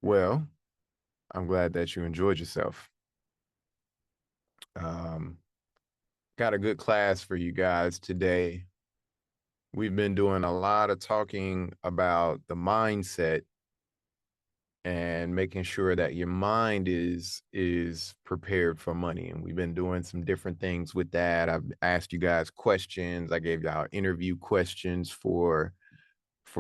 Well, I'm glad that you enjoyed yourself. Um, got a good class for you guys today. We've been doing a lot of talking about the mindset and making sure that your mind is prepared for money. And we've been doing some different things with that. I've asked you guys questions. I gave y'all interview questions for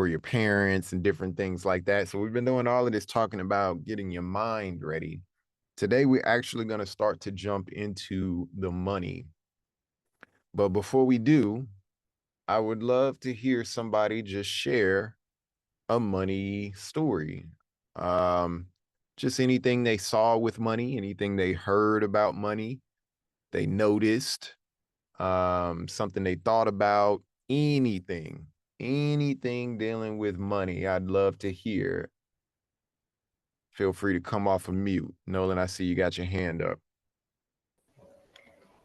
your parents and different things like that. So we've been doing all of this talking about getting your mind ready. Today, we're actually going to start to jump into the money. But before we do, I would love to hear somebody just share a money story. Um, just anything they saw with money, anything they heard about money, they noticed, something they thought about, anything, anything dealing with money. I'd love to hear. Feel free to come off of mute. Nolan, I see you got your hand up.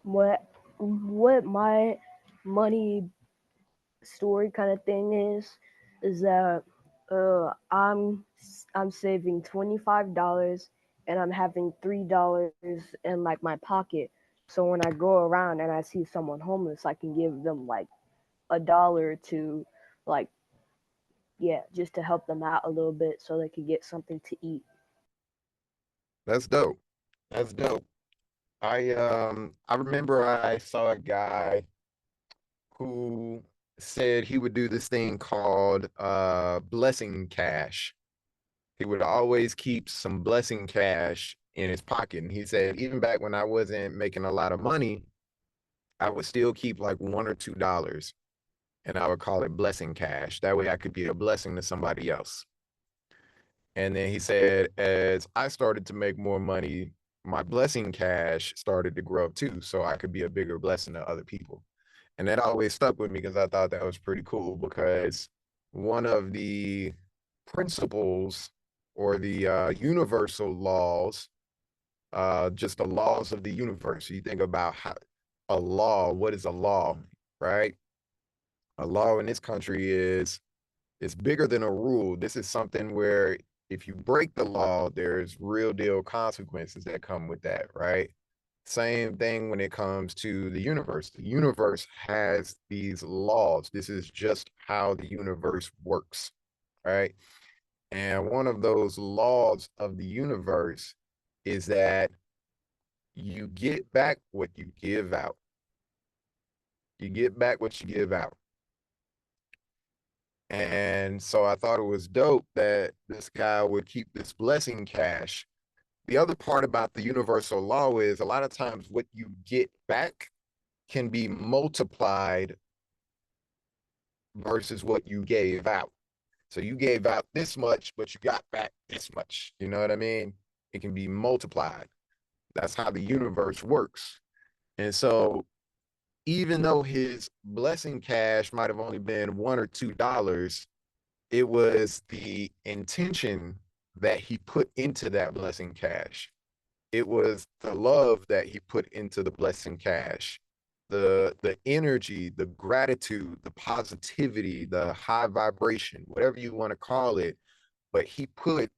What my money story kind of thing is that I'm saving $25 and I'm having $3 in like my pocket. So when I go around and I see someone homeless, I can give them like $1 to like yeah, just to help them out a little bit so they could get something to eat. That's dope. That's dope. I remember I saw a guy who said he would do this thing called blessing cash. He would always keep some blessing cash in his pocket. And he said, even back when I wasn't making a lot of money, I would still keep like $1 or $2 and I would call it blessing cash. That way I could be a blessing to somebody else. And then he said, as I started to make more money, my blessing cash started to grow too. So I could be a bigger blessing to other people. And that always stuck with me because I thought that was pretty cool because one of the principles or the universal laws, just the laws of the universe. You think about how a law, what is a law, right? A law in this country is bigger than a rule. This is something where if you break the law, there's real deal consequences that come with that, right? Same thing when it comes to the universe. The universe has these laws. This is just how the universe works, right? And one of those laws of the universe is that you get back what you give out. You get back what you give out. And so I thought it was dope that this guy would keep this blessing cash. The other part about the universal law is a lot of times what you get back can be multiplied versus what you gave out. So you gave out this much, but you got back this much. You know what I mean? It can be multiplied. That's how the universe works. And so even though his blessing cash might have only been $1 or $2, it was the intention that he put into that blessing cash. It was the love that he put into the blessing cash, the energy, the gratitude, the positivity, the high vibration, whatever you want to call it. But he put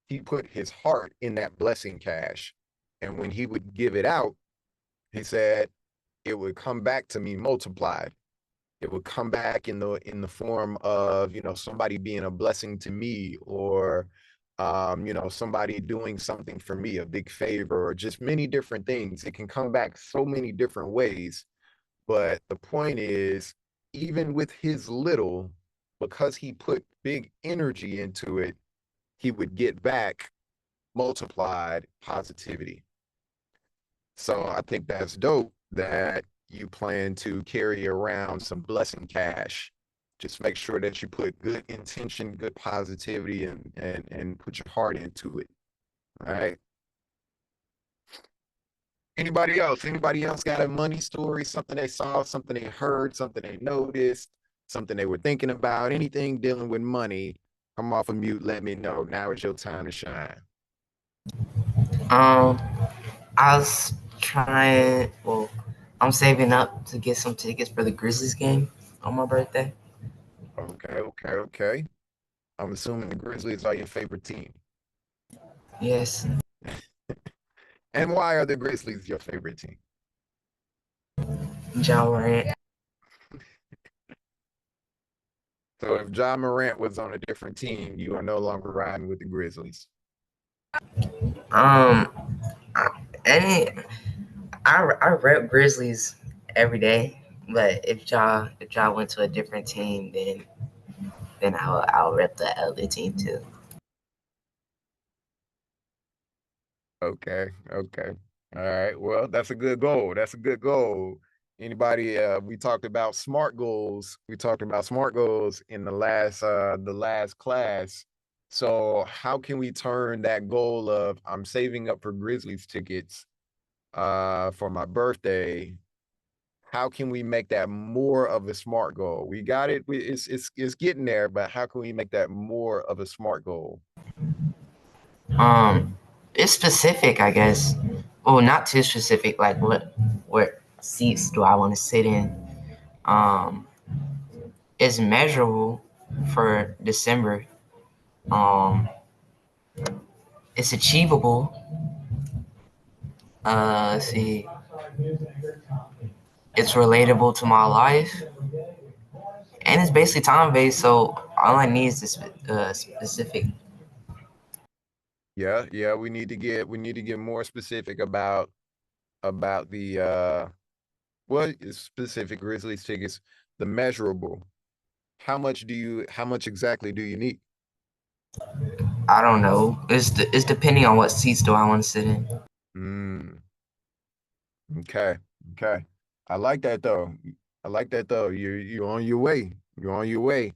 his heart in that blessing cash. And when he would give it out, he said it would come back to me multiplied. It would come back in the form of, somebody being a blessing to me, or somebody doing something for me, a big favor, or just many different things. It can come back so many different ways. But the point is, even with his little, because he put big energy into it, he would get back multiplied positivity. So I think that's dope that you plan to carry around some blessing cash. Just make sure that you put good intention, good positivity, and put your heart into it. All right. Anybody else? Anybody else got a money story? Something they saw, something they heard, something they noticed, something they were thinking about, anything dealing with money? Come off of mute. Let me know. Now is your time to shine. Um, I was trying. Well, I'm saving up to get some tickets for the Grizzlies game on my birthday. Okay, okay, okay. I'm assuming the Grizzlies are your favorite team. Yes. And why are the Grizzlies your favorite team? Ja Morant. So if Ja Morant was on a different team, you are no longer riding with the Grizzlies. Um, I, any I rep Grizzlies every day, but if Ja went to a different team, then I'll rep the other team too. Okay, okay. All right. Well, that's a good goal. That's a good goal. Anybody we talked about smart goals. We talked about smart goals in the last class. So how can we turn that goal of I'm saving up for Grizzlies tickets for my birthday? How can we make that more of a smart goal? We got it. It's getting there, but how can we make that more of a smart goal? It's specific, I guess. Well, not too specific. Like what seats do I want to sit in? Um, it's measurable for December. Um, it's achievable. Let's see. It's relatable to my life, and it's basically time based. So all I need is this specific. Yeah, we need to get more specific about the what is specific Grizzlies tickets, the measurable. How much exactly do you need? I don't know. It's depending on what seats do I want to sit in. Mm, okay, okay. I like that though. I like that though. You're on your way. You're on your way.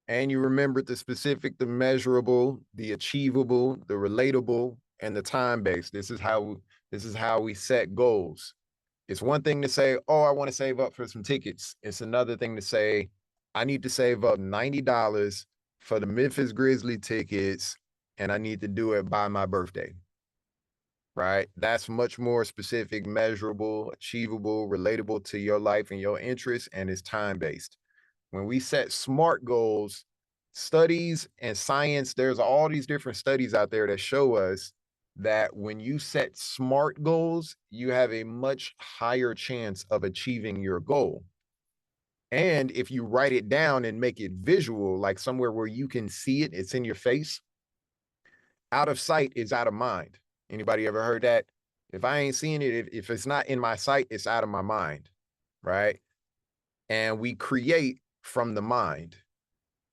And you remembered the specific, the measurable, the achievable, the relatable, and the time-based. This is how we set goals. It's one thing to say, oh, I want to save up for some tickets. It's another thing to say, I need to save up $90 for the Memphis Grizzly tickets, and I need to do it by my birthday. Right? That's much more specific, measurable, achievable, relatable to your life and your interests, and it's time-based. When we set SMART goals, studies and science, there's all these different studies out there that show us that when you set SMART goals, you have a much higher chance of achieving your goal. And if you write it down and make it visual, like somewhere where you can see it, it's in your face, out of sight is out of mind. Anybody ever heard that? If I ain't seeing it, if it's not in my sight, it's out of my mind, right? And we create from the mind.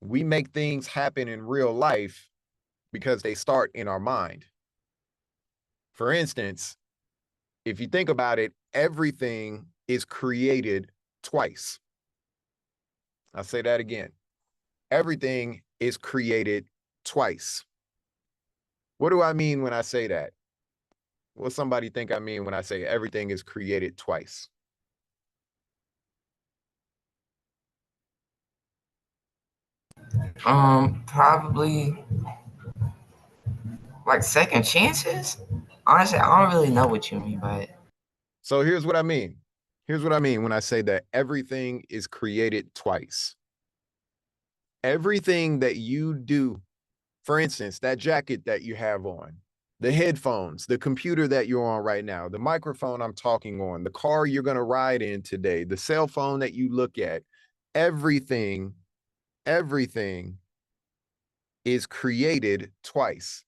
We make things happen in real life because they start in our mind. For instance, if you think about it, everything is created twice. I'll say that again. Everything is created twice. What do I mean when I say that? What somebody think I mean when I say everything is created twice? Probably like second chances. Honestly, I don't really know what you mean by it. So here's what I mean. Here's what I mean when I say that everything is created twice. Everything that you do, for instance, that jacket that you have on, the headphones, the computer that you're on right now, the microphone I'm talking on, the car you're going to ride in today, the cell phone that you look at, everything, everything is created twice.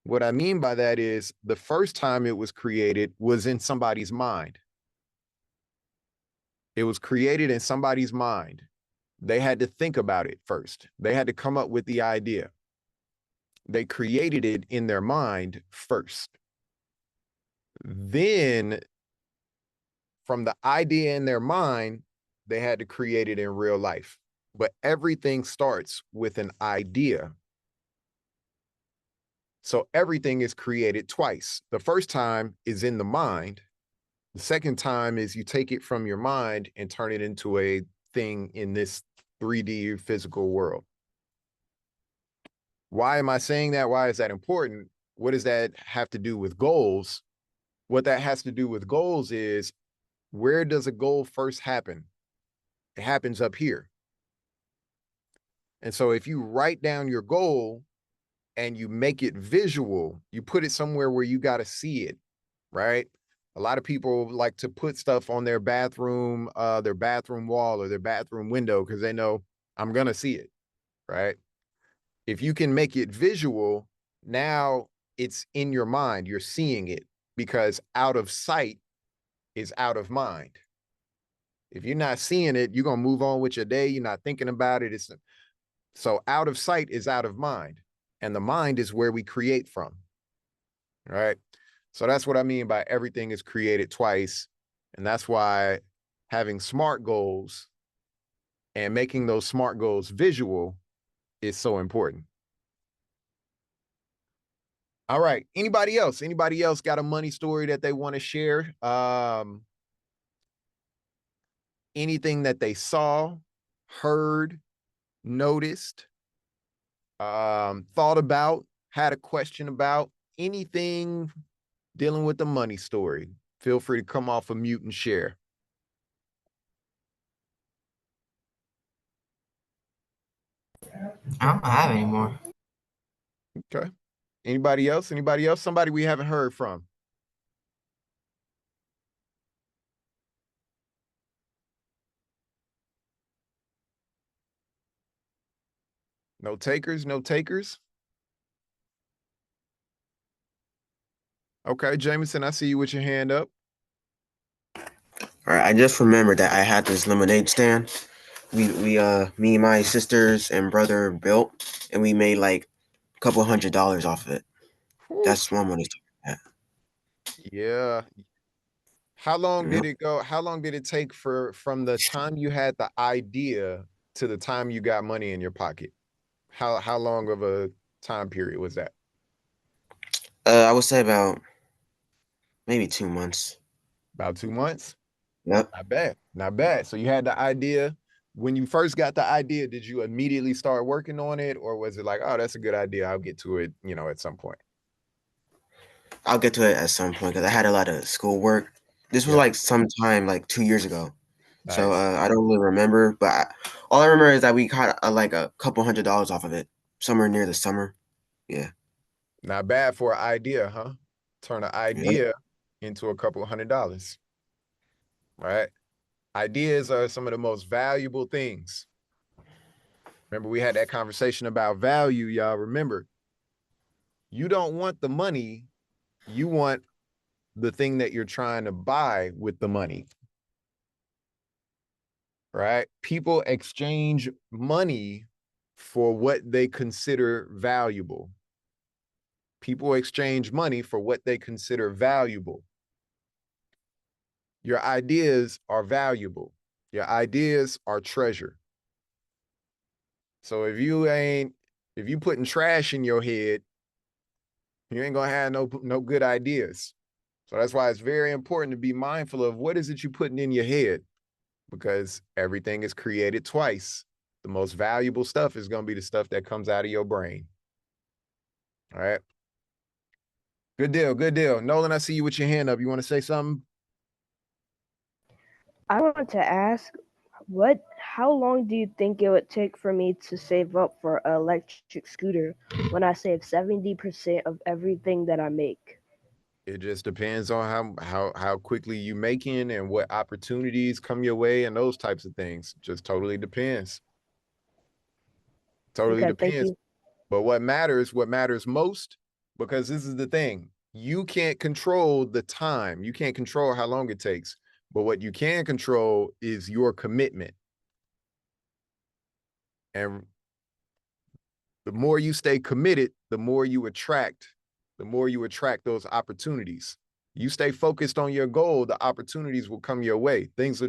What I mean by that is the first time it was created was in somebody's mind. It was created in somebody's mind. They had to think about it first. They had to come up with the idea. They created it in their mind first. Then, from the idea in their mind, they had to create it in real life. But everything starts with an idea. So everything is created twice. The first time is in the mind. The second time is you take it from your mind and turn it into a thing in this 3D physical world. Why am I saying that? Why is that important? What does that have to do with goals? What that has to do with goals is, where does a goal first happen? It happens up here. And so if you write down your goal and you make it visual, you put it somewhere where you got to see it, right? A lot of people like to put stuff on their bathroom wall or their bathroom window because they know I'm gonna see it, right? If you can make it visual, now it's in your mind. You're seeing it because out of sight is out of mind. If you're not seeing it, you're gonna move on with your day. You're not thinking about it. So out of sight is out of mind, and the mind is where we create from, right? So that's what I mean by everything is created twice. And that's why having SMART goals and making those SMART goals visual is so important. All right. Anybody else? Anybody else got a money story that they want to share? Anything that they saw, heard, noticed, thought about, had a question about, anything dealing with the money story? Feel free to come off of mute and share. I don't have any more. Okay. Anybody else? Anybody else? Somebody we haven't heard from. No takers, no takers. Okay, Jameson, I see you with your hand up. All right, I just remembered that I had this lemonade stand. Me and my sisters and brother built, and we made like a couple $100 off of it. Whew. That's one money. Yeah. How long Yep. did it go? How long did it take from the time you had the idea to the time you got money in your pocket? How long of a time period was that? I would say about maybe 2 months. About 2 months? Yep. Not bad. Not bad. So you had the idea. When you first got the idea, did you immediately start working on it, or was it like, oh, that's a good idea, I'll get to it, at some point? I'll get to it at some point because I had a lot of schoolwork. This was Yeah. like sometime like 2 years ago. So Nice. I don't really remember, but all I remember is that we got like a couple $100 off of it somewhere near the summer. Yeah. Not bad for an idea, huh? Turn an Yep. idea into a couple $100, right? Ideas are some of the most valuable things. Remember, we had that conversation about value, y'all. Remember, you don't want the money, you want the thing that you're trying to buy with the money, right? People exchange money for what they consider valuable. People exchange money for what they consider valuable. Your ideas are valuable. Your ideas are treasure. So if you putting trash in your head, you ain't gonna have no good ideas. So that's why it's very important to be mindful of what is it you putting in your head, because everything is created twice. The most valuable stuff is gonna be the stuff that comes out of your brain. All right. Good deal. Good deal. Nolan, I see you with your hand up. You want to say something? I want to ask, how long do you think it would take for me to save up for an electric scooter when I save 70% of everything that I make? It just depends on how quickly you making and what opportunities come your way and those types of things. Just totally depends. Totally Okay, thank depends. you. But what matters most, because this is the thing, you can't control the time. You can't control how long it takes. But what you can control is your commitment. And the more you stay committed, the more you attract those opportunities. You stay focused on your goal, the opportunities will come your way. Things will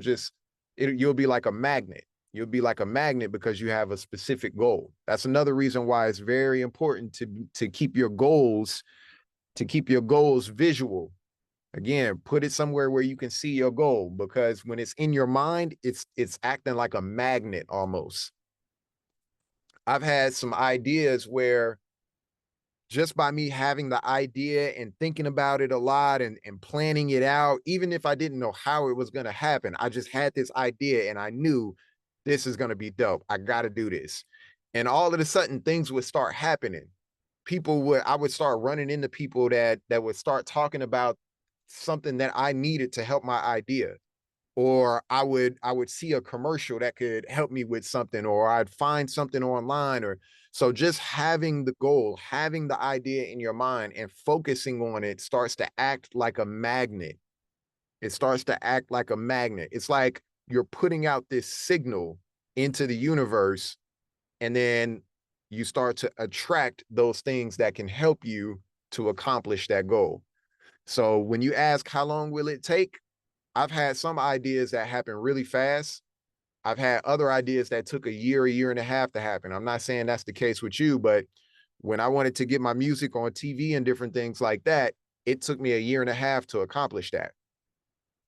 you'll be like a magnet. You'll be like a magnet because you have a specific goal. That's another reason why it's very important to keep your goals visual. Again, put it somewhere where you can see your goal, because when it's in your mind, it's acting like a magnet almost. I've had some ideas where just by me having the idea and thinking about it a lot and planning it out, even if I didn't know how it was going to happen, I just had this idea and I knew this is going to be dope. I got to do this. And all of a sudden things would start happening. I would start running into people that would start talking about something that I needed to help my idea. Or I would see a commercial that could help me with something, or I'd find something online. Or so just having the goal, having the idea in your mind and focusing on it starts to act like a magnet. It starts to act like a magnet. It's like you're putting out this signal into the universe, and then you start to attract those things that can help you to accomplish that goal. So when you ask how long will it take, I've had some ideas that happen really fast. I've had other ideas that took a year and a half to happen. I'm not saying that's the case with you, but when I wanted to get my music on TV and different things like that, it took me a year and a half to accomplish that.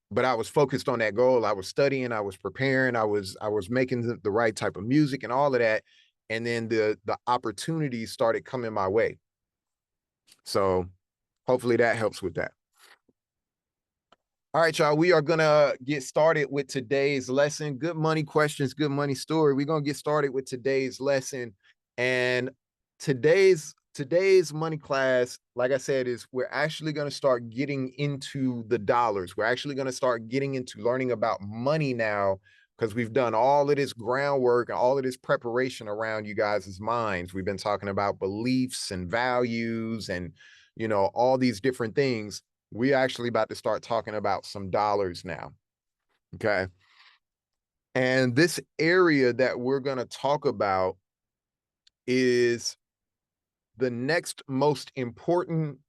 But I was focused on that goal. I was studying, I was preparing, I was making the right type of music and all of that. And then the opportunities started coming my way. So hopefully that helps with that. All right, y'all, we are going to get started with today's lesson. Good money questions, good money story. We're going to get started with today's lesson. And today's money class, like I said, is we're actually going to start getting into the dollars. We're actually going to start getting into learning about money now, because we've done all of this groundwork and all of this preparation around you guys' minds. We've been talking about beliefs and values and, you know, all these different things. We're actually about to start talking about some dollars now. Okay. And this area that we're going to talk about is the next most important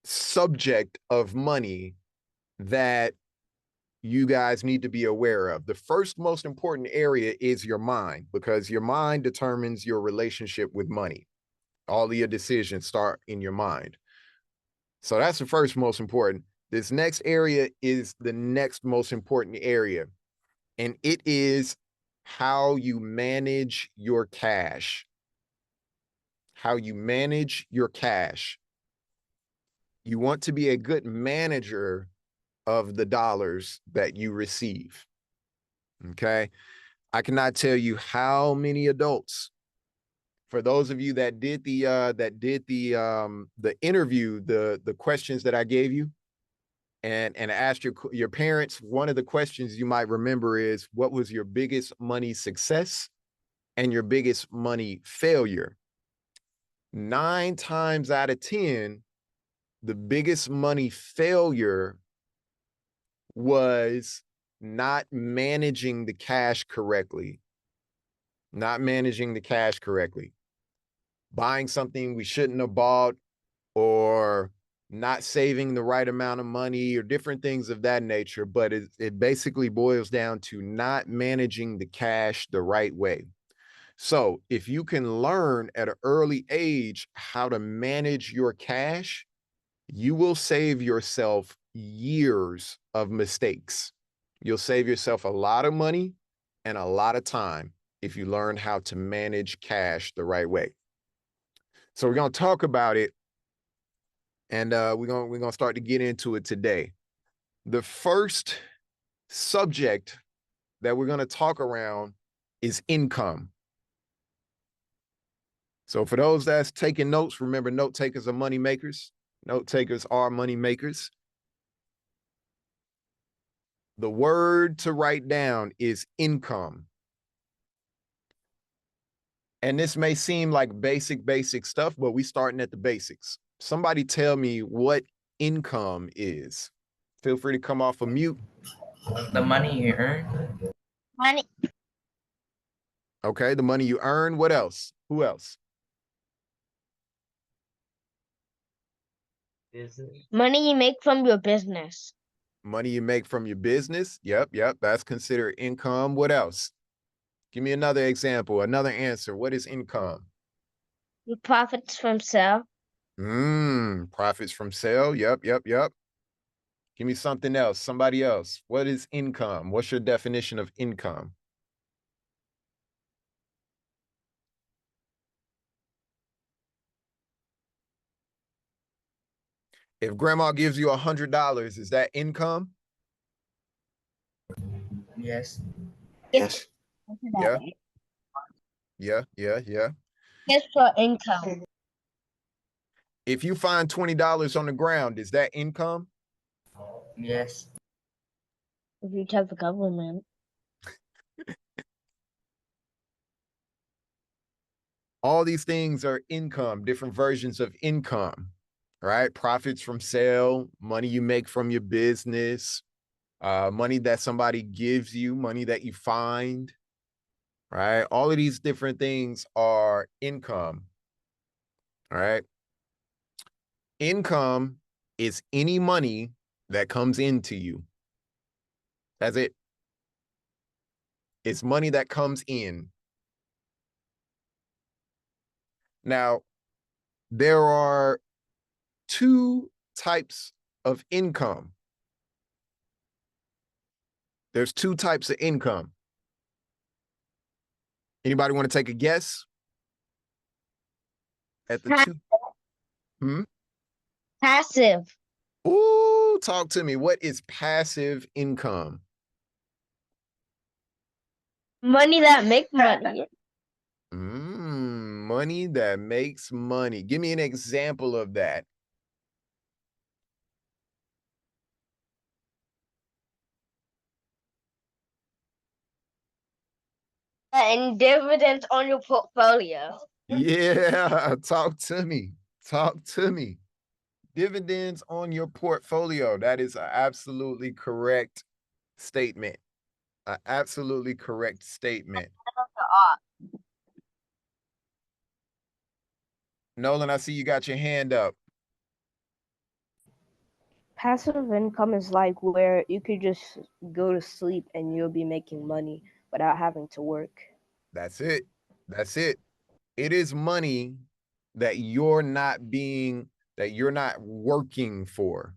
subject of money that you guys need to be aware of. The first most important area is your mind, because your mind determines your relationship with money. All of your decisions start in your mind. So that's the first most important. This next area is the next most important area, and it is how you manage your cash. How you manage your cash. You want to be a good manager of the dollars that you receive. Okay? I cannot tell you how many adults, for those of you that did the interview, the questions that I gave you, and asked your parents, one of the questions you might remember is, what was your biggest money success and your biggest money failure? 9 times out of 10, the biggest money failure was not managing the cash correctly. Not managing the cash correctly. Buying something we shouldn't have bought, or not saving the right amount of money, or different things of that nature. But it basically boils down to not managing the cash the right way. So if you can learn at an early age how to manage your cash, you will save yourself years of mistakes. You'll save yourself a lot of money and a lot of time if you learn how to manage cash the right way. So we're going to talk about it, and we're going to start to get into it today. The first subject that we're going to talk around is income. So for those that's taking notes, remember, note takers are money makers. Note takers are money makers. The word to write down is income. And this may seem like basic stuff, but we starting at the basics. Somebody tell me what income is. Feel free to come off of mute. The money you earn. Money, Okay, the money you earn. What else? Who else? money you make from your business. Money you make from your business. Yep. That's considered income. What else? Give me another example, another answer. What is income? Your profits from sale. Profits from sale. Yep. Give me something else. Somebody else. What is income? What's your definition of income? If grandma gives you $100, is that income? Yes. Yes. Yeah. It's for income. If you find $20 on the ground, is that income? Yes. If you tell the government. All these things are income, different versions of income, right? Profits from sale, money you make from your business, money that somebody gives you, money that you find, right? All of these different things are income, all right? Income is any money that comes into you. That's it. It's money that comes in. Now, there are two types of income. There's two types of income. Anybody want to take a guess at the two? Passive. Ooh, talk to me. What is passive income? Money that make money. Money that makes money. Give me an example of that. And dividends on your portfolio. Yeah, talk to me. Talk to me. Dividends on your portfolio. That is an absolutely correct statement. An absolutely correct statement. Nolan, I see you got your hand up. Passive income is like where you could just go to sleep and you'll be making money without having to work. That's it. That's it. It is money that you're not working for.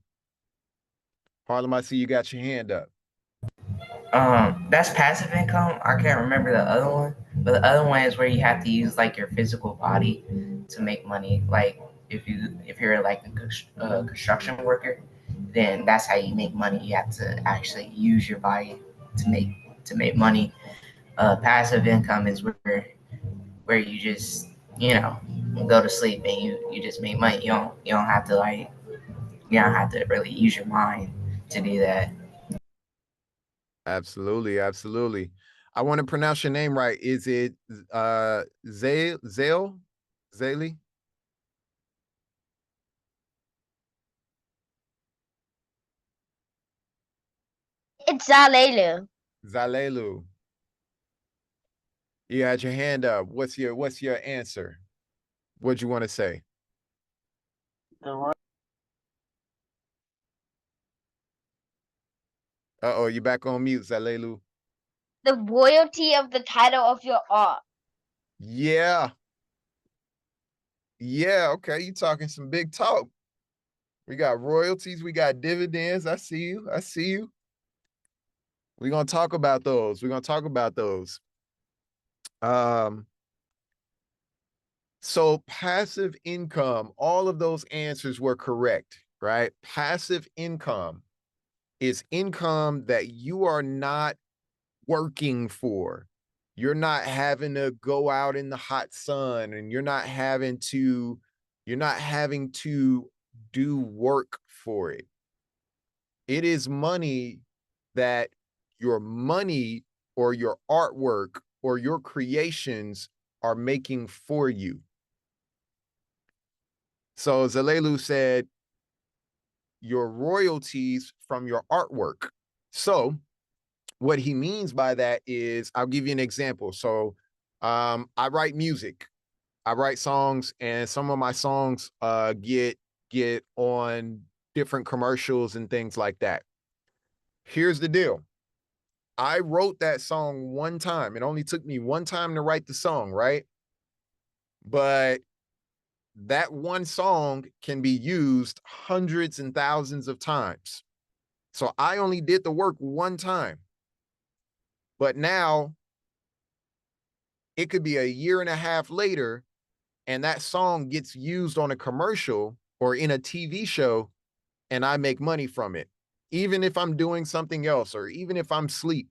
Harlem, I see you got your hand up. That's passive income. I can't remember the other one, but the other one is where you have to use like your physical body to make money. Like if you're like a construction worker, then that's how you make money. You have to actually use your body to make money. Passive income is where you just go to sleep and you just make money. You don't have to really use your mind to do that. Absolutely, absolutely. I want to pronounce your name right. Is it Zale? Zaley? It's Zalelu. Zalelu. You had your hand up. What's your answer? What'd you want to say? Uh-oh, you back on mute, Zalelu. The royalty of the title of your art. Yeah. Yeah, okay. You talking some big talk. We got royalties, we got dividends. I see you. I see you. We're gonna talk about those. We're gonna talk about those. So passive income, all of those answers were correct, right? Passive income is income that you are not working for. You're not having to go out in the hot sun and you're not having to do work for it. It is money that your money or your artwork or your creations are making for you. So Zalelu said, your royalties from your artwork. So what he means by that is, I'll give you an example. So I write music. I write songs, and some of my songs get on different commercials and things like that. Here's the deal. I wrote that song one time. It only took me one time to write the song, right? But that one song can be used hundreds and thousands of times. So I only did the work one time. But now it could be a year and a half later, and that song gets used on a commercial or in a TV show, and I make money from it, even if I'm doing something else or even if I'm asleep.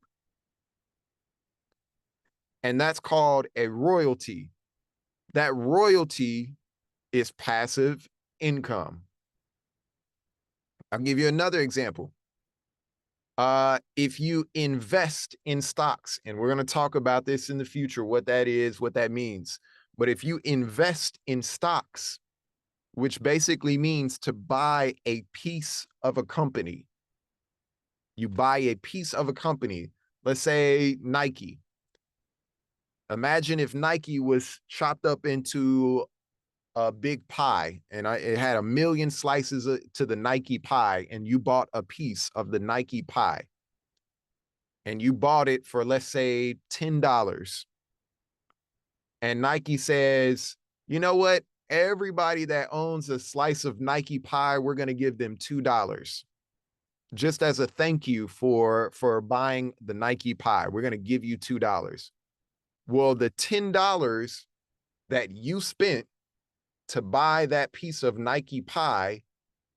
And that's called a royalty. That royalty is passive income. I'll give you another example. If you invest in stocks, and we're going to talk about this in the future, what that is, what that means. But if you invest in stocks, which basically means to buy a piece of a company, you buy a piece of a company, let's say Nike. Imagine if Nike was chopped up into a big pie and it had 1 million slices to the Nike pie, and you bought a piece of the Nike pie and you bought it for, let's say, $10. And Nike says, you know what? Everybody that owns a slice of Nike pie, we're going to give them $2 just as a thank you for buying the Nike pie. We're going to give you $2. Well, the $10 that you spent to buy that piece of Nike pie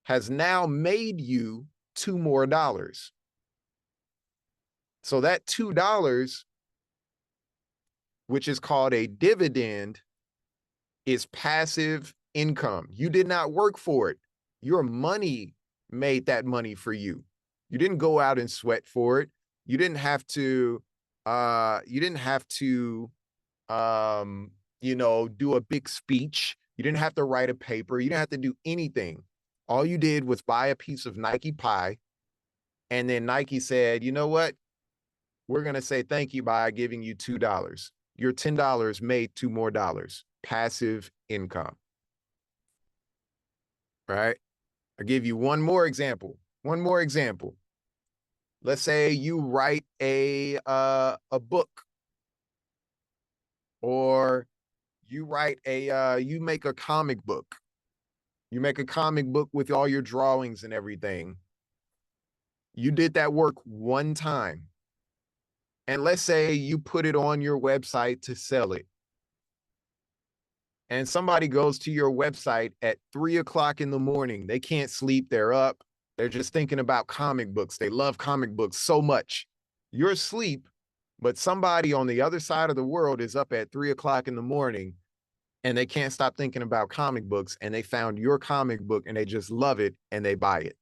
has now made you $2 more. So that $2, which is called a dividend, is passive income. You did not work for it. Your money made that money for you. You didn't go out and sweat for it. You didn't have to do a big speech. You didn't have to write a paper. You didn't have to do anything. All you did was buy a piece of Nike pie. And then Nike said, you know what? We're going to say thank you by giving you $2. Your $10 made $2 more. Passive income. Right? I'll give you one more example. Let's say you write a book, or you make a comic book. You make a comic book with all your drawings and everything. You did that work one time. And let's say you put it on your website to sell it. And somebody goes to your website at 3:00 in the morning. They can't sleep. They're up. They're just thinking about comic books. They love comic books so much. You're asleep, but somebody on the other side of the world is up at 3:00 in the morning, and they can't stop thinking about comic books, and they found your comic book and they just love it and they buy it.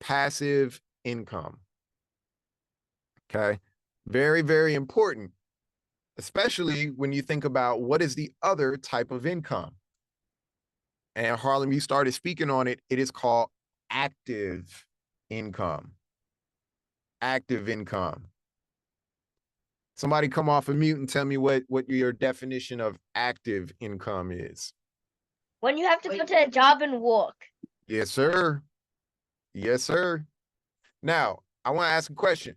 Passive income. Okay. Very, very important, especially when you think about what is the other type of income. And Harlem, you started speaking on it. It is called active income. Active income. Somebody come off of mute and tell me what your definition of active income is. When you have to go to a job and work. Yes, sir. Yes, sir. Now, I want to ask a question.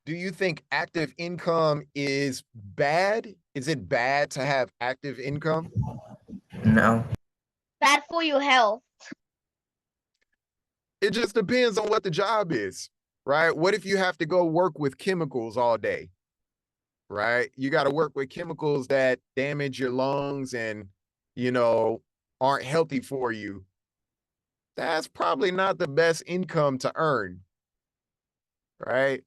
Do you think active income is bad? Is it bad to have active income? No. Bad for your health. It just depends on what the job is, right? What if you have to go work with chemicals all day, right? You got to work with chemicals that damage your lungs and, aren't healthy for you. That's probably not the best income to earn, right?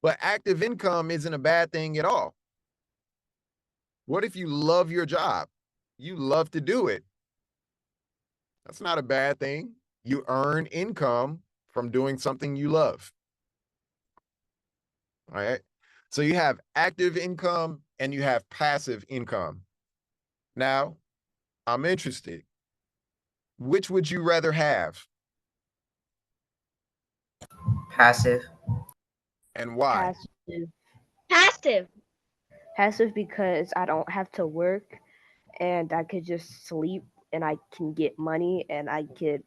But active income isn't a bad thing at all. What if you love your job? You love to do it. That's not a bad thing. You earn income from doing something you love. All right. So you have active income and you have passive income. Now, I'm interested. Which would you rather have? Passive. And why? Passive. Passive because I don't have to work and I could just sleep and I can get money and I could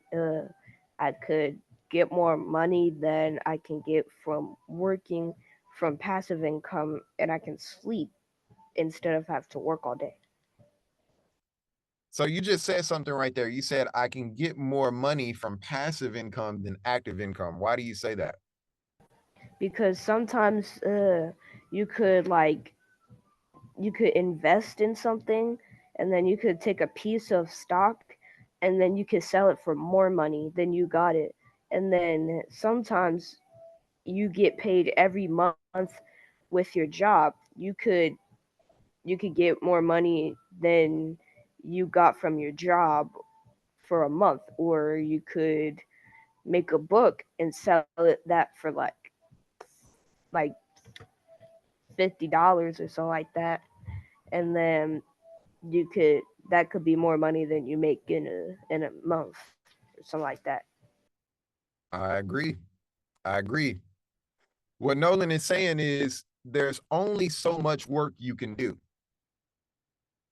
get more money than I can get from working from passive income, and I can sleep instead of have to work all day. So you just said something right there. You said I can get more money from passive income than active income. Why do you say that? Because sometimes you could invest in something and then you could take a piece of stock and then you could sell it for more money than you got it. And then sometimes you get paid every month with your job. You could get more money than you got from your job for a month, or you could make a book and sell it that for like $50 or something like that, and then you could that could be more money than you make in a month or something like that. I agree. I agree. What Nolan is saying is there's only so much work you can do,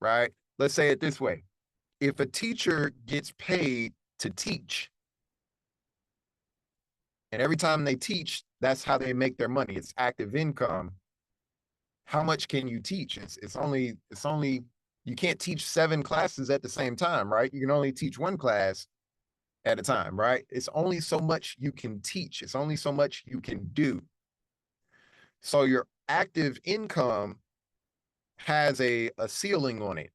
right? Let's say it this way. If a teacher gets paid to teach, and every time they teach, that's how they make their money. It's active income. How much can you teach? It's only you can't teach 7 classes at the same time, right? You can only teach 1 class at a time, right? It's only so much you can teach. It's only so much you can do. So your active income has a ceiling on it.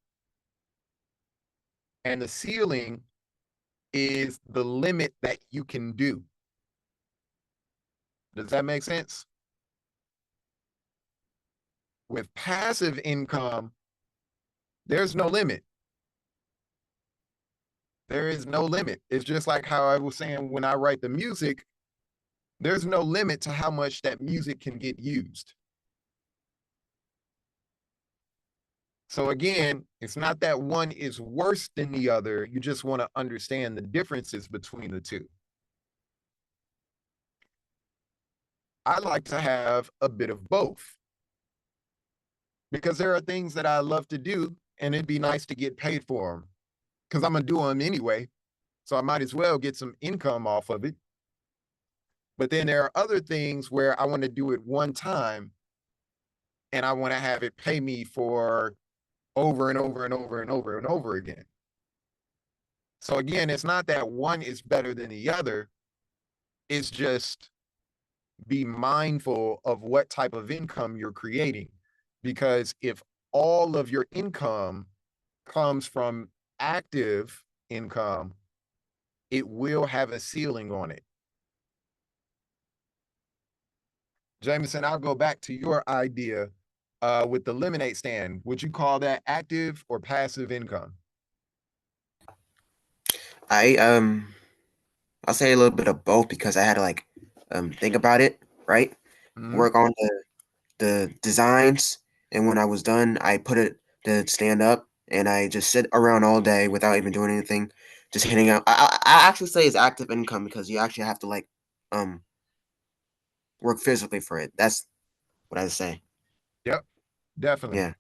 And the ceiling is the limit that you can do. Does that make sense? With passive income, there's no limit. There is no limit. It's just like how I was saying when I write the music, there's no limit to how much that music can get used. So again, it's not that one is worse than the other. You just want to understand the differences between the two. I like to have a bit of both because there are things that I love to do and it'd be nice to get paid for them because I'm going to do them anyway. So I might as well get some income off of it. But then there are other things where I want to do it one time and I want to have it pay me for over and over and over and over and over again. So again, it's not that one is better than the other. It's just be mindful of what type of income you're creating. Because if all of your income comes from active income, it will have a ceiling on it. Jameson, I'll go back to your idea with the lemonade stand. Would you call that active or passive income? I'll say a little bit of both because I had to like think about it, right? Work on the designs, and when I was done, I put it to stand up, and I just sit around all day without even doing anything, just hitting out. I actually say it's active income because you actually have to like work physically for it. That's what I say. Yep, definitely. Yeah.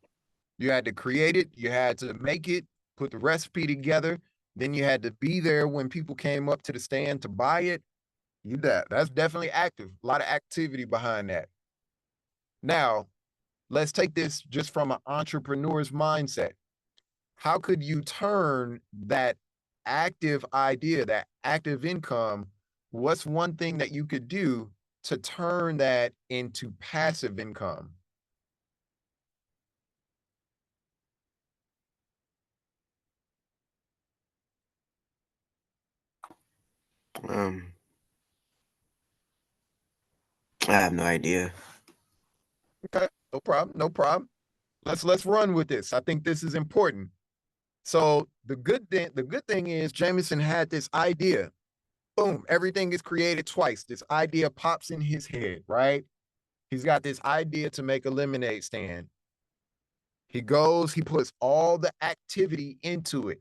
You had to create it, you had to make it, put the recipe together, then you had to be there when people came up to the stand to buy it. That's definitely active. A lot of activity behind that. Now, let's take this just from an entrepreneur's mindset. How could you turn that active idea, that active income, what's one thing that you could do to turn that into passive income? Um, I have no idea. Okay, no problem, no problem. Let's run with this. I think this is important. So the good thing is Jameson had this idea. Boom, everything is created twice. This idea pops in his head, right? He's got this idea to make a lemonade stand. He goes, he puts all the activity into it.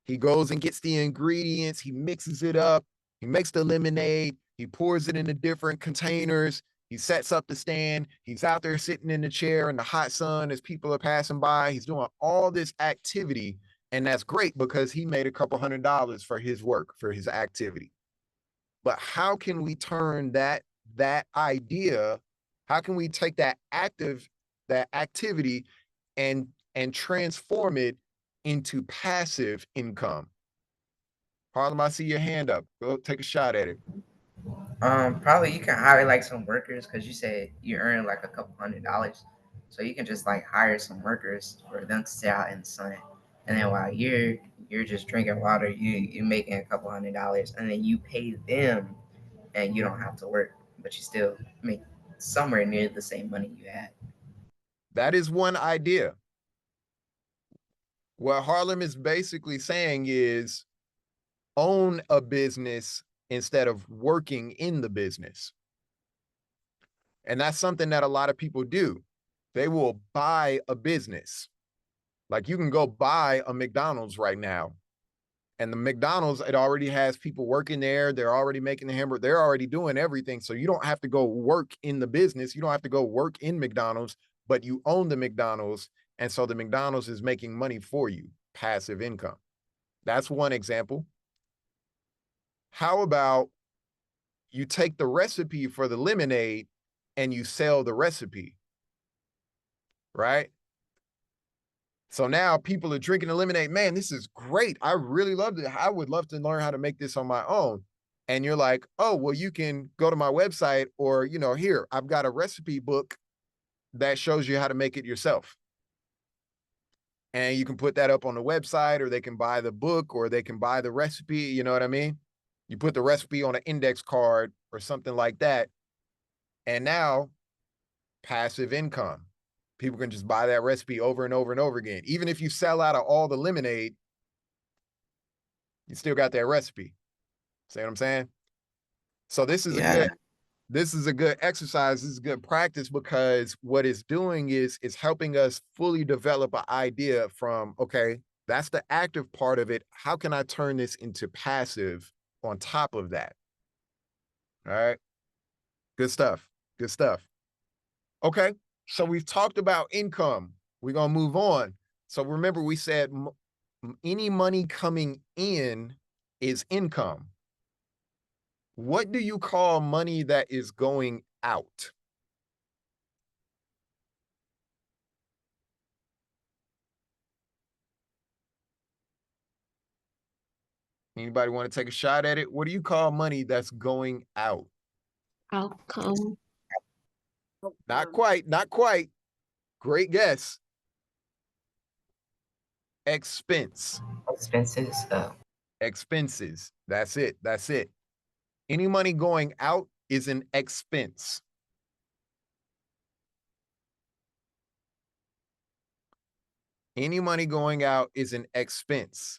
He goes and gets the ingredients, he mixes it up, he makes the lemonade, he pours it into different containers, he sets up the stand, he's out there sitting in the chair in the hot sun as people are passing by. He's doing all this activity, and that's great because he made a couple $100 for his work, for his activity. But how can we turn that idea, how can we take that activity and transform it into passive income? Harlem, I see your hand up. Go take a shot at it. Probably you can hire like some workers because you said you earn like a couple $100, so you can just like hire some workers for them to sit out in the sun, and then while you're just drinking water, you making a couple $100, and then you pay them, and you don't have to work, but you still make somewhere near the same money you had. That is one idea. What Harlem is basically saying is own a business instead of working in the business. And that's something that a lot of people do. They will buy a business. Like you can go buy a McDonald's right now. And the McDonald's, it already has people working there. They're already making the hamburger. They're already doing everything. So you don't have to go work in the business. You don't have to go work in McDonald's, but you own the McDonald's. And so the McDonald's is making money for you, passive income. That's one example. How about you take the recipe for the lemonade and you sell the recipe, right? So now people are drinking the lemonade. Man, this is great. I really love it. I would love to learn how to make this on my own. And you're like, oh, well, you can go to my website or, here, I've got a recipe book that shows you how to make it yourself. And you can put that up on the website, or they can buy the book, or they can buy the recipe. You know what I mean? You put the recipe on an index card or something like that. And now passive income. People can just buy that recipe over and over and over again. Even if you sell out of all the lemonade, you still got that recipe. See what I'm saying? So this is a good exercise. This is good practice, because what it's doing is helping us fully develop an idea from, okay, that's the active part of it. How can I turn this into passive on top of that? All right. Good stuff. Good stuff. Okay. So we've talked about income. We're going to move on. So remember, we said any money coming in is income. What do you call money that is going out? Anybody want to take a shot at it? What do you call money that's going out? Outcome. Not quite, not quite. Great guess. Expense. Expenses. Expenses. That's it. That's it. Any money going out is an expense. Any money going out is an expense.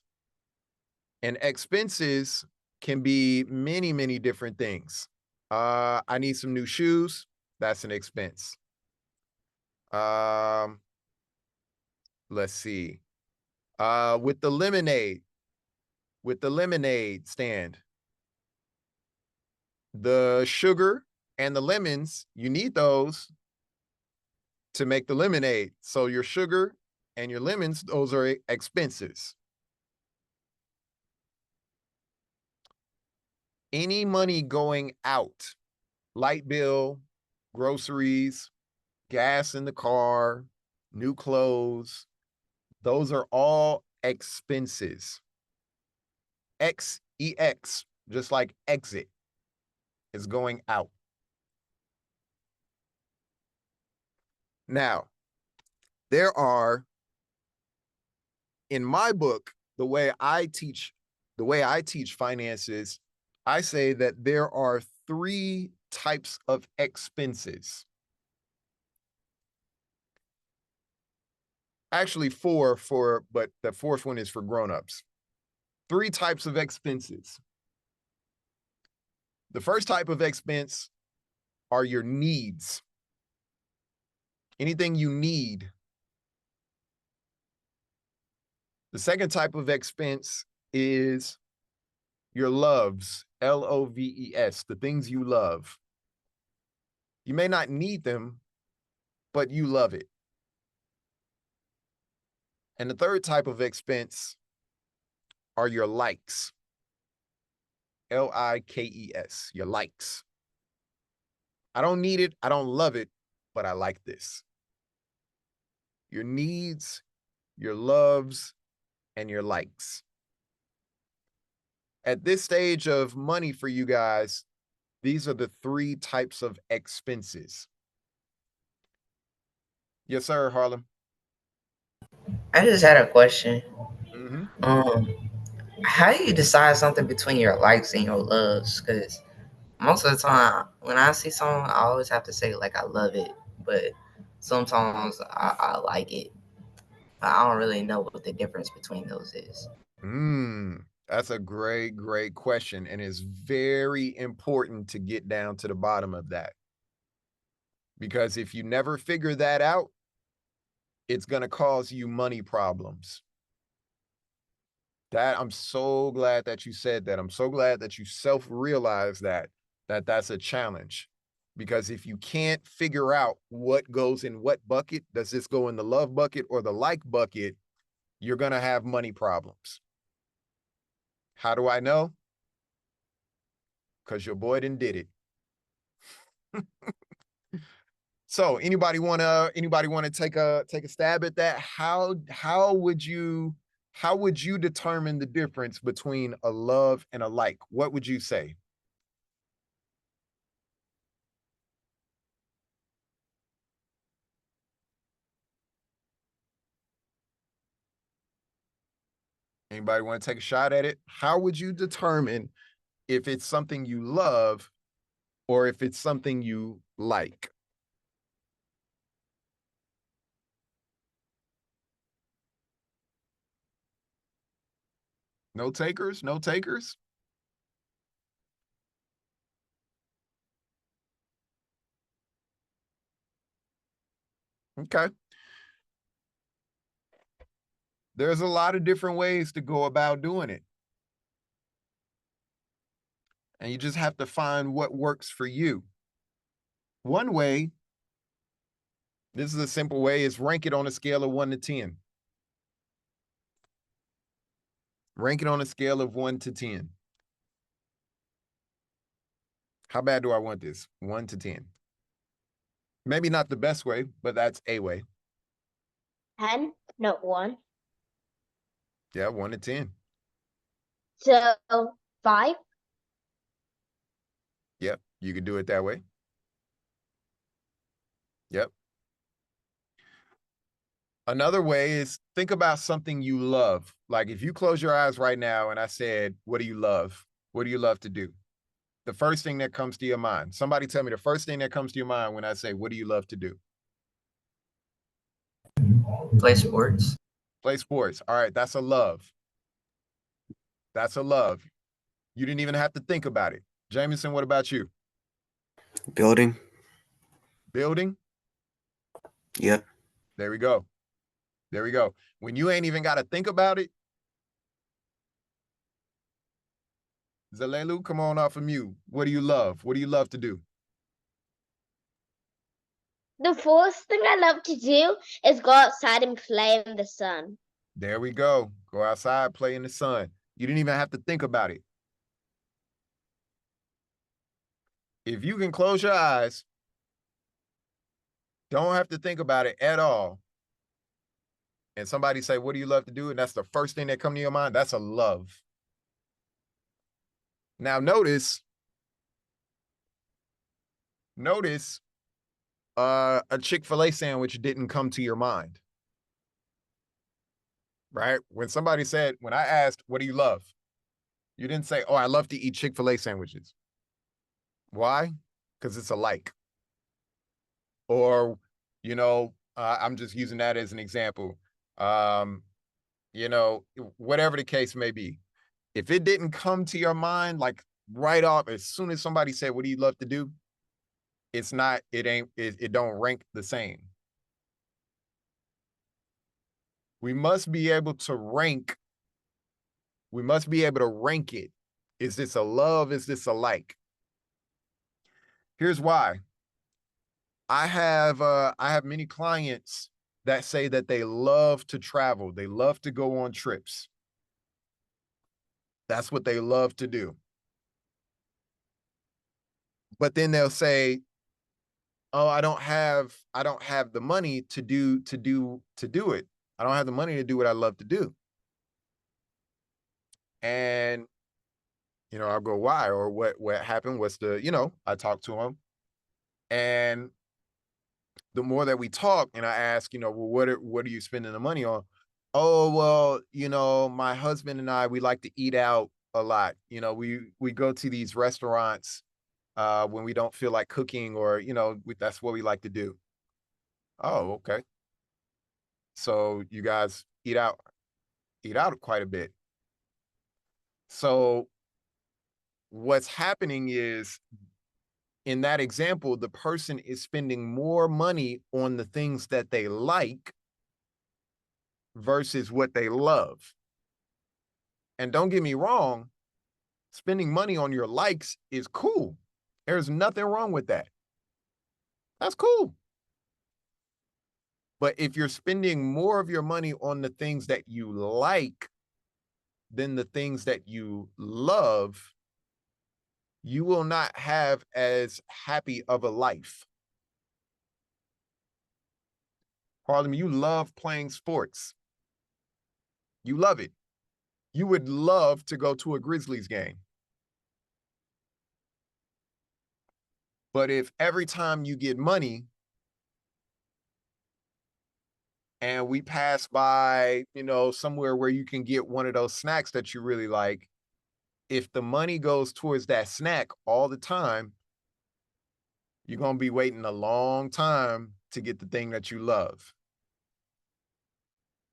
And expenses can be many, many different things. I need some new shoes. That's an expense. Let's see. With the lemonade stand, the sugar and the lemons, you need those to make the lemonade. So your sugar and your lemons, those are expenses. Any money going out, light bill, groceries, gas in the car, new clothes, those are all expenses. X-E-X, just like exit, is going out. Now, there are, in my book, the way I teach finances, I say that there are 3 types of expenses. Actually 4 but the 4th one is for grown-ups. 3 types of expenses. The first type of expense are your needs. Anything you need. The second type of expense is your loves, L-O-V-E-S, the things you love. You may not need them, but you love it. And the third type of expense are your likes, L-I-K-E-S, your likes. I don't need it, I don't love it, but I like this. Your needs, your loves, and your likes. At this stage of money for you guys, these are the 3 types of expenses. Yes, sir, Harlem. I just had a question. Mm-hmm. How do you decide something between your likes and your loves? Because most of the time, when I see something, I always have to say, like, I love it. But sometimes I like it. but I don't really know what the difference between those is. That's a great, great question. And it's very important to get down to the bottom of that. Because if you never figure that out, it's going to cause you money problems. That I'm so glad that you said that. I'm so glad that you self-realize that that's a challenge. Because if you can't figure out what goes in what bucket, does this go in the love bucket or the like bucket, you're going to have money problems. How do I know? Because your boy done did it. So anybody wanna take a stab at that? How would you determine the difference between a love and a like? What would you say? Anybody want to take a shot at it? How would you determine if it's something you love or if it's something you like? No takers? No takers? Okay. There's a lot of different ways to go about doing it. And you just have to find what works for you. One way, this is a simple way, is rank it on a scale of 1 to 10. Rank it on a scale of 1 to 10. How bad do I want this? 1 to 10. Maybe not the best way, but that's a way. 10, not 1. Yeah, 1 to 10. So 5. Yep, you could do it that way. Yep. Another way is think about something you love. Like if you close your eyes right now and I said, what do you love? What do you love to do? The first thing that comes to your mind. Somebody tell me the first thing that comes to your mind when I say, what do you love to do? Play sports. Play sports. All right, that's a love. That's a love. You didn't even have to think about it. Jameson, what about you? Building. Building? Yep. There we go. There we go. When you ain't even got to think about it. Zalelu, come on off of mute. What do you love? What do you love to do? The first thing I love to do is go outside and play in the sun. There we go. Go outside, play in the sun. You didn't even have to think about it. If you can close your eyes, don't have to think about it at all, and somebody say, what do you love to do? And that's the first thing that come to your mind. That's a love. Now notice a Chick-fil-A sandwich didn't come to your mind. Right? When I asked, what do you love? You didn't say, oh, I love to eat Chick-fil-A sandwiches. Why? Because it's a like. Or, I'm just using that as an example. Whatever the case may be. If it didn't come to your mind, like right off, as soon as somebody said, what do you love to do? It don't rank the same. We must be able to rank it. Is this a love? Is this a like? Here's why. I have many clients that say that they love to travel. They love to go on trips. That's what they love to do. But then they'll say, oh, I don't have the money to do it. I don't have the money to do what I love to do. And I'll go, why? Or what happened? What's I talked to him. And the more that we talk and I ask, well, what are you spending the money on? Oh, well, my husband and I, we like to eat out a lot. We go to these restaurants when we don't feel like cooking or, that's what we like to do. Oh, okay. So you guys eat out quite a bit. So what's happening is, in that example, the person is spending more money on the things that they like versus what they love. And don't get me wrong, spending money on your likes is cool. There's nothing wrong with that. That's cool. But if you're spending more of your money on the things that you like than the things that you love, you will not have as happy of a life. Harlem, you love playing sports. You love it. You would love to go to a Grizzlies game. But if every time you get money and we pass by, somewhere where you can get one of those snacks that you really like, if the money goes towards that snack all the time, you're going to be waiting a long time to get the thing that you love.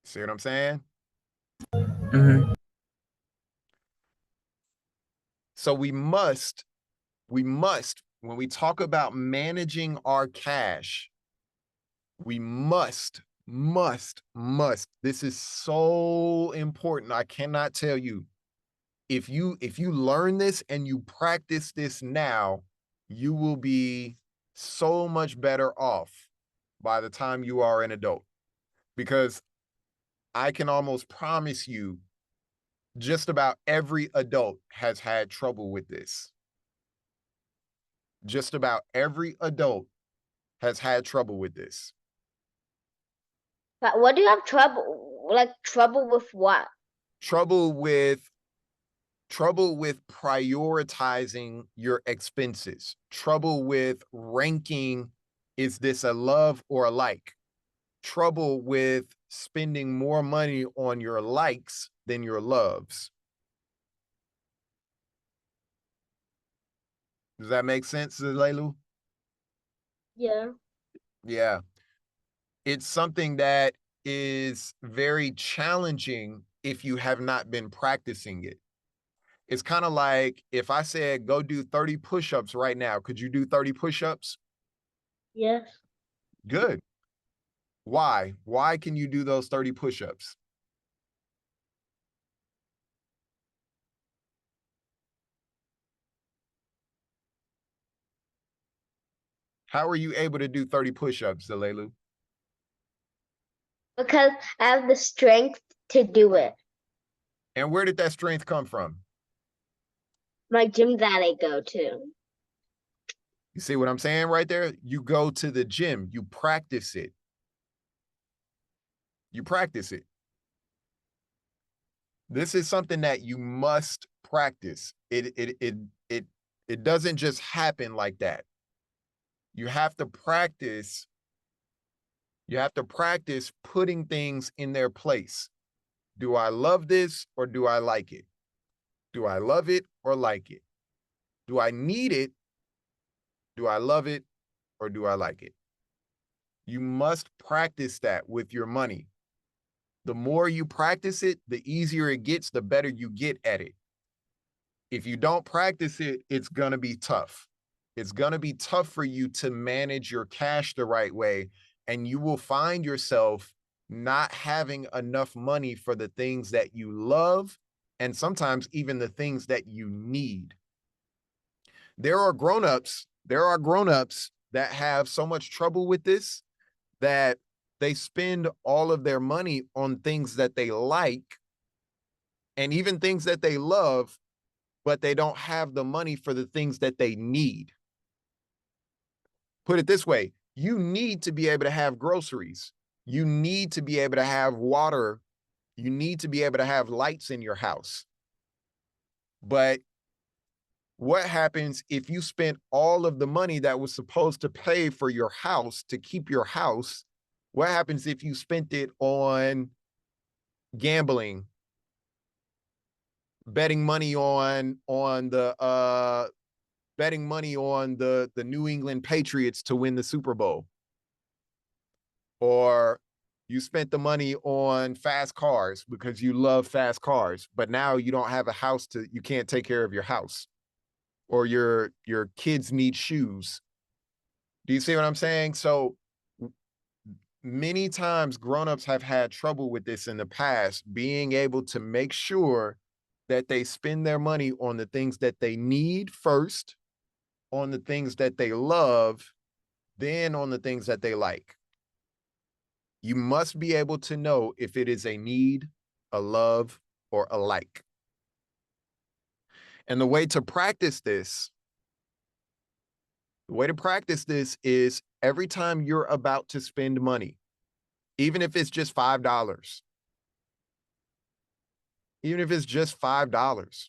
See what I'm saying? Mm-hmm. So we must, when we talk about managing our cash, we must. This is so important. I cannot tell you. If you learn this and you practice this now, you will be so much better off by the time you are an adult. Because I can almost promise you, just about every adult has had trouble with this. Just about every adult has had trouble with this. But what do you have trouble? Like trouble with what? Trouble with prioritizing your expenses. Trouble with ranking, is this a love or a like? Trouble with spending more money on your likes than your loves. Does that make sense, Zalelu? Yeah. Yeah. It's something that is very challenging if you have not been practicing it. It's kind of like if I said, go do 30 push-ups right now. Could you do 30 push-ups? Yes. Good. Why? Why can you do those 30 push-ups? How are you able to do 30 push-ups, Zalelu? Because I have the strength to do it. And where did that strength come from? My gym that I go to. You see what I'm saying right there? You go to the gym, you practice it. You practice it. This is something that you must practice. It doesn't just happen like that. You have to practice. You have to practice putting things in their place. Do I love this or do I like it? Do I love it or like it? Do I need it? Do I love it or do I like it? You must practice that with your money. The more you practice it, the easier it gets, the better you get at it. If you don't practice it, it's going to be tough. It's going to be tough for you to manage your cash the right way, and you will find yourself not having enough money for the things that you love and sometimes even the things that you need. There are grown-ups that have so much trouble with this that they spend all of their money on things that they like and even things that they love, but they don't have the money for the things that they need. Put it this way, you need to be able to have groceries. You need to be able to have water. You need to be able to have lights in your house. But what happens if you spent all of the money that was supposed to pay for your house to keep your house? What happens if you spent it on gambling, betting money on the New England Patriots to win the Super Bowl, or You spent the money on fast cars because you love fast cars, but now you don't have a house you can't take care of your house, or your kids need shoes. Do you see what I'm saying? So many times grown-ups have had trouble with this in the past, being able to make sure that they spend their money on the things that they need first, on the things that they love, then on the things that they like. You must be able to know if it is a need, a love, or a like. And the way to practice this is every time you're about to spend money, even if it's just $5, even if it's just $5,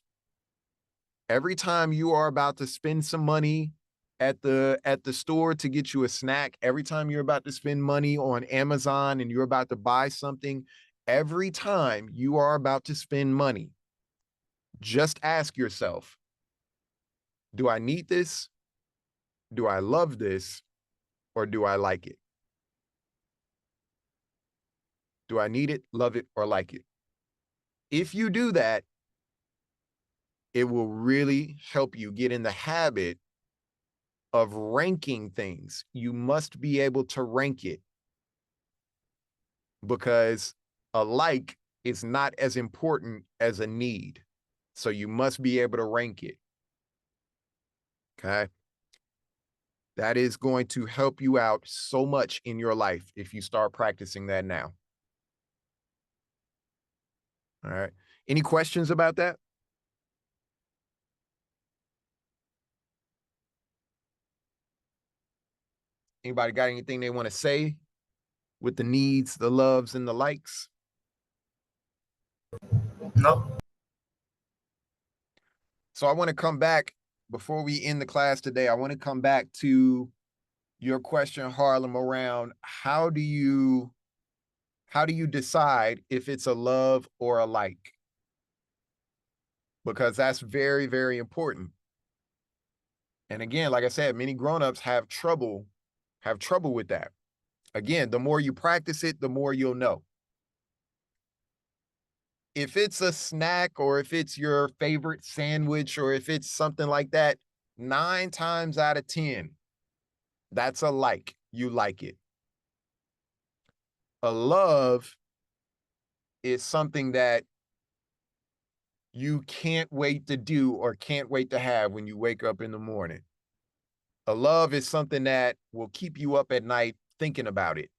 every time you are about to spend some money at the store to get you a snack, every time you're about to spend money on Amazon and you're about to buy something, every time you are about to spend money, just ask yourself, do I need this? Do I love this? Or do I like it? Do I need it, love it, or like it? If you do that, it will really help you get in the habit of ranking things. You must be able to rank it, because a like is not as important as a need. So you must be able to rank it. Okay. That is going to help you out so much in your life if you start practicing that now. All right. Any questions about that? Anybody got anything they want to say with the needs, the loves, and the likes? No. So I want to come back before we end the class today. I want to come back to your question, Harlem, around how do you decide if it's a love or a like? Because that's very, very important. And again, like I said, many grown-ups have trouble with that. Again, the more you practice it, the more you'll know. If it's a snack, or if it's your favorite sandwich, or if it's something like that, 9 times out of 10, that's a like. You like it. A love is something that you can't wait to do or can't wait to have when you wake up in the morning. A love is something that will keep you up at night thinking about it.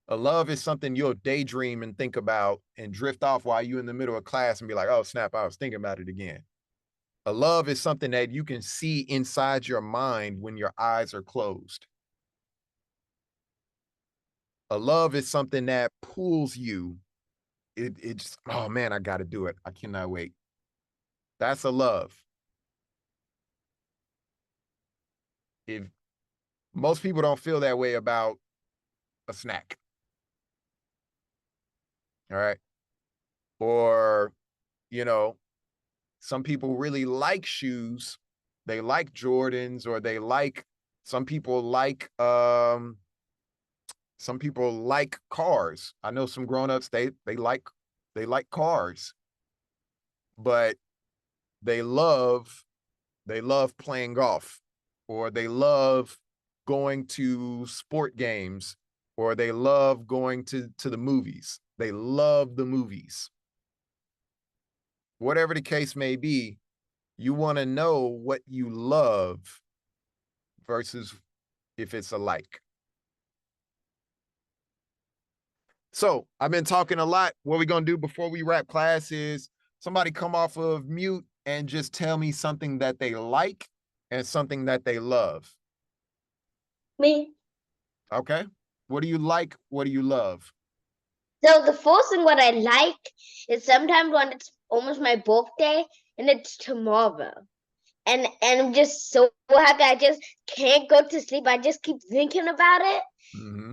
A love is something you'll daydream and think about and drift off while you're in the middle of class and be like, oh, snap, I was thinking about it again. A love is something that you can see inside your mind when your eyes are closed. A love is something that pulls you. It just, oh man, I got to do it. I cannot wait. That's a love. If most people don't feel that way about a snack. All right. Or, some people really like shoes. They like Jordans, or some people like cars. I know some grown-ups, they like cars, but they love playing golf, or they love going to sport games, or they love going to the movies. They love the movies. Whatever the case may be, you want to know what you love versus if it's a like. So I've been talking a lot. What we're going to do before we wrap class is somebody come off of mute and just tell me something that they like and something that they love. Me. Okay. What do you like? What do you love? So the first thing what I like is sometimes when it's almost my birthday and it's tomorrow. And I'm just so happy. I just can't go to sleep. I just keep thinking about it. Mm-hmm.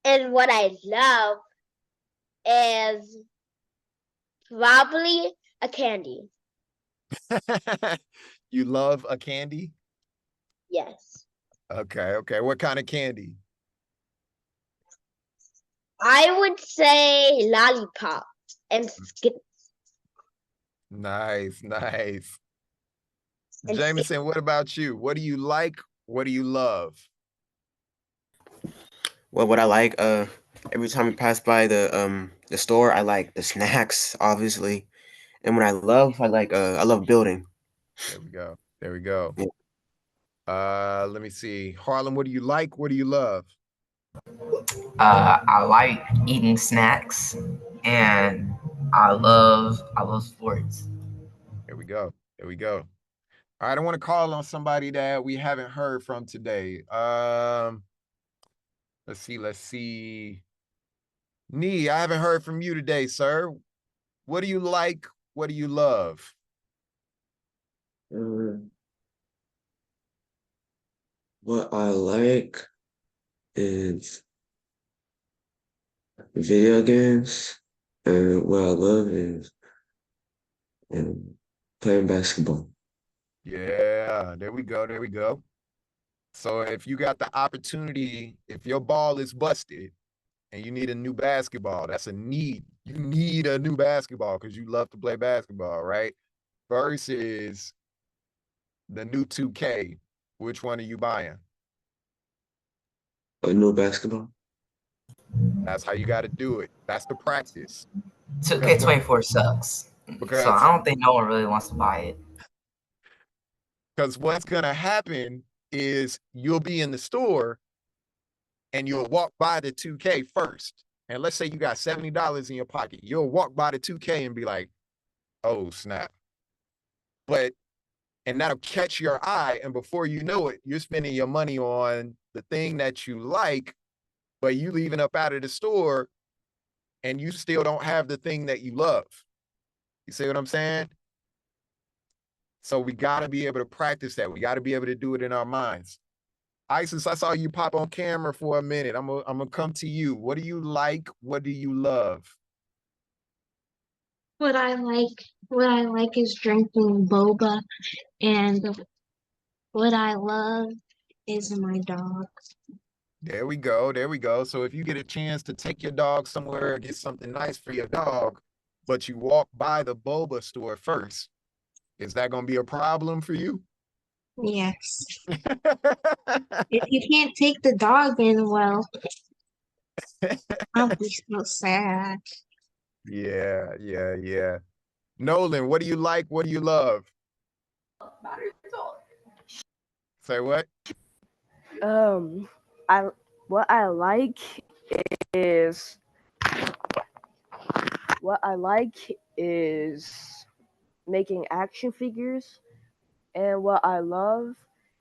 And what I love is probably a candy. You love a candy? Yes. Okay. What kind of candy? I would say lollipops and Skittles. Nice, nice. And Jameson, what about you? What do you like? What do you love? Well, what I like, every time I pass by the store, I like the snacks, obviously. And what I love building. There we go. There we go. Yeah. Let me see. Harlem, what do you like? What do you love? I like eating snacks, and I love sports. There we go. There we go. All right, I want to call on somebody that we haven't heard from today. Let's see. Let's see. Nee, I haven't heard from you today, sir. What do you like? What do you love? What I like is video games, and what I love is playing basketball. Yeah, there we go. There we go. So if you got the opportunity, if your ball is busted and you need a new basketball, that's a need. You need a new basketball because you love to play basketball, right? Versus the new 2K. Which one are you buying? A new basketball. That's how you got to do it. That's the practice. 2K24 sucks. So I don't think no one really wants to buy it. Because what's going to happen is you'll be in the store and you'll walk by the 2K first. And let's say you got $70 in your pocket. You'll walk by the 2K and be like, oh, snap. And that'll catch your eye. And before you know it, you're spending your money on the thing that you like, but you leaving up out of the store and you still don't have the thing that you love. You see what I'm saying? So we got to be able to practice that. We got to be able to do it in our minds. Isis, I saw you pop on camera for a minute. I'm gonna come to you. What do you like? What do you love? What I like is drinking boba, and what I love is my dog. There we go. There we go. So if you get a chance to take your dog somewhere, get something nice for your dog, but you walk by the boba store first, is that going to be a problem for you? Yes. If you can't take the dog in, well, I'll be so sad. Yeah, yeah, yeah. Nolan, what do you like? What do you love? Say what? What I like is making action figures, and what I love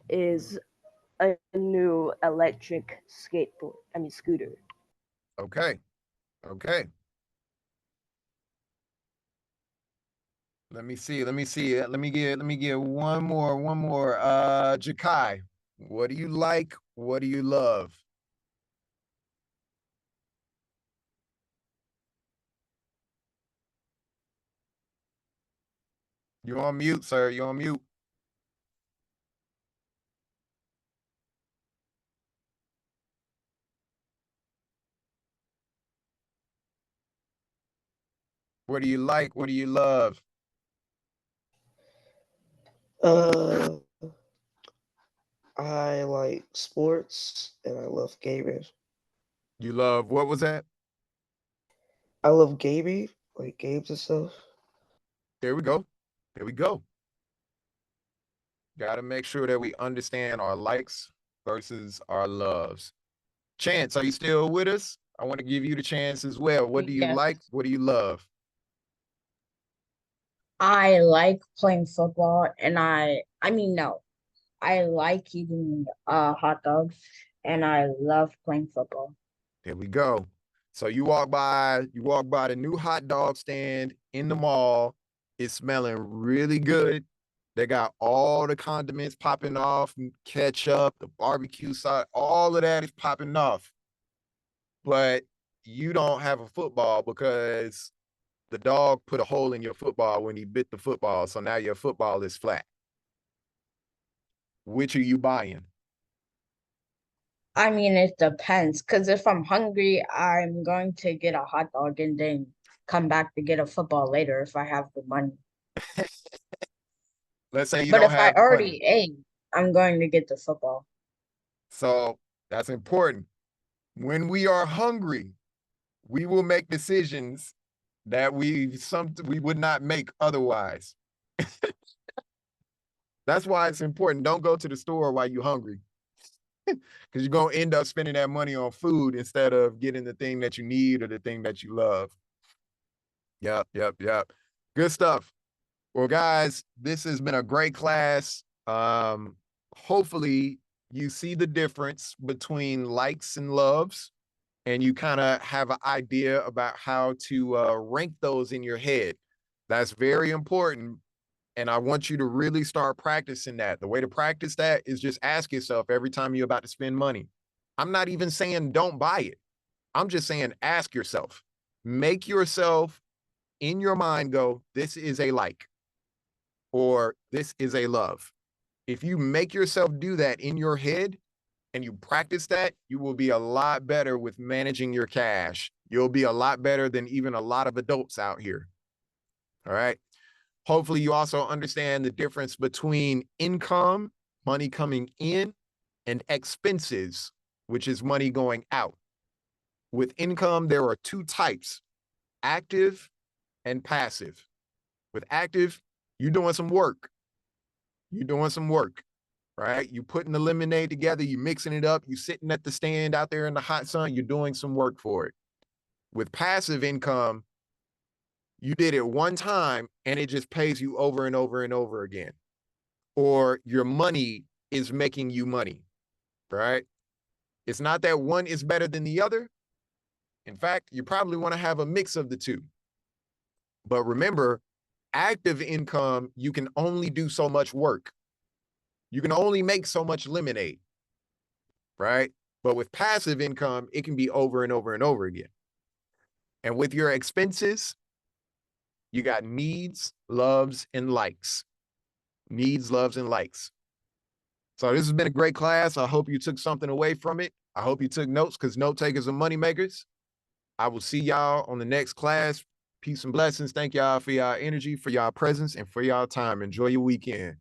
is a new electric scooter. Okay. Okay. Let me see. Let me see. Let me get one more. Jakai, what do you like? What do you love? You're on mute, sir. You're on mute. What do you like? What do you love? I like sports and I love gaming. You love, what was that? I love gaming, like games and stuff. There we go. There we go. Got to make sure that we understand our likes versus our loves. Chance, are you still with us? I want to give you the chance as well. What do you like? What do you love? I like playing football, and I like eating hot dogs, and I love playing football. There we go. So you walk by the new hot dog stand in the mall. It's smelling really good. They got all the condiments popping off, ketchup, the barbecue sauce, all of that is popping off. But you don't have a football because the dog put a hole in your football when he bit the football. So now your football is flat. Which are you buying? I mean, it depends. Because if I'm hungry, I'm going to get a hot dog and then come back to get a football later if I have the money. Let's say you But don't if I have the money. already ate, I'm going to get the football. So that's important. When we are hungry, we will make decisions that we would not make otherwise. That's why it's important. Don't go to the store while you're hungry. Because you're going to end up spending that money on food instead of getting the thing that you need or the thing that you love. Yep. Good stuff. Well, guys, this has been a great class. Hopefully you see the difference between likes and loves, and you kind of have an idea about how to rank those in your head. That's very important. And I want you to really start practicing that. The way to practice that is just ask yourself every time you're about to spend money. I'm not even saying don't buy it. I'm just saying ask yourself. Make yourself in your mind go, this is a like, or this is a love. If you make yourself do that in your head and you practice that, you will be a lot better with managing your cash. You'll be a lot better than even a lot of adults out here. All right. Hopefully you also understand the difference between income, money coming in, and expenses, which is money going out. With income, there are two types, active and passive. With active, you're doing some work. Right? You putting the lemonade together, you mixing it up, you sitting at the stand out there in the hot sun, you're doing some work for it. With passive income, you did it one time and it just pays you over and over and over again. Or your money is making you money, right? It's not that one is better than the other. In fact, you probably want to have a mix of the two. But remember, active income, you can only do so much work. You can only make so much lemonade, right? But with passive income, it can be over and over and over again. And with your expenses, you got needs, loves, and likes. Needs, loves, and likes. So this has been a great class. I hope you took something away from it. I hope you took notes, because note takers are money makers. I will see y'all on the next class. Peace and blessings. Thank y'all for y'all energy, for y'all presence, and for y'all time. Enjoy your weekend.